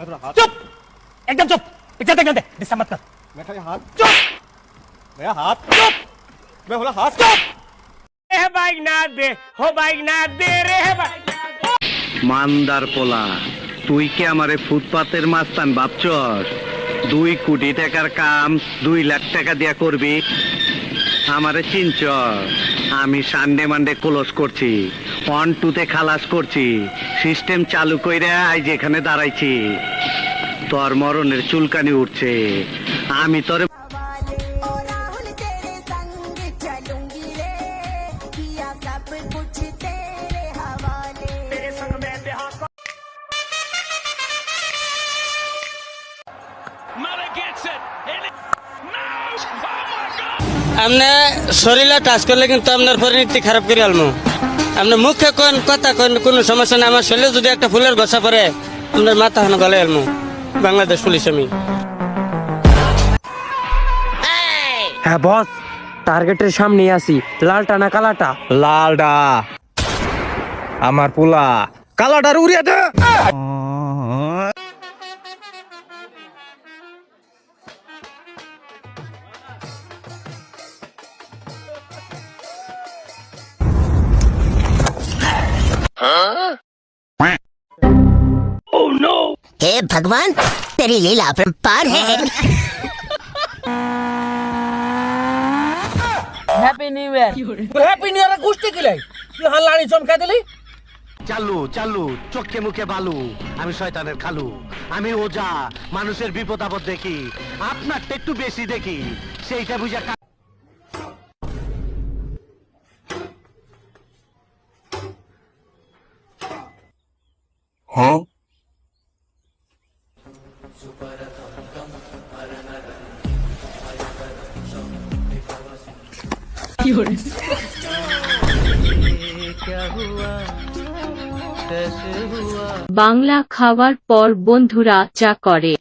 चुप, एकदम चुप। पिक्चर देखने दे, डिस्टर्ब मत कर। मैं खाली हाथ चुप, मेरा हाथ चुप, मैं बोला हाथ चुप। बाइक ना दे, हो बाइक ना दे रे बाइक। মান্দার পোলা, তুই কি আমারে ফুটপাতের মাস্তান ভাবছস? 2 কোটি টাকার কাম 2 লাখ টাকা দিয়া করবি? আমারে চিনছ? আমি সানডে মানডে ক্লোজ করছি, 1-2 খালাস করছি, সিস্টেম চালু কইরা আজ এখানে দাঁড়াইছি। তোর মরণের চুলকানি উঠছে। আমি তোরে আপনি শরীরে টাচ করলে কিন্তু আপনার পরিণতি খারাপ করে আলমু। আপনি মুখে কোন কথা কোন কোনো সমস্যা নেই, আমার শরীরে যদি একটা ফুলের গোছা পড়ে আপনার মাথা হানো গলে আলমু। বাংলাদেশ পুলিশ আমি। হ্যাঁ বস, টার্গেটের সামনেই আছি। লালটা না কালাটা? লালডা আমার পোলা কালাডার উড়িয়ে দে। हे भगवान, तेरी लीला अपरंपार है। Happy new year. Happy new year গুষ্টি কিলাই তুই হাল্লানি চমকা দিলি। চালু চালু, চোখে মুখে বালু। আমি শয়তানের খালু, আমি ওজা, মানুষের বিপদ আপদ দেখি, আপনারটা একটু বেশি দেখি, সেইটা বুঝা। বাংলা খাওয়ার পর বন্ধুরা যা করে।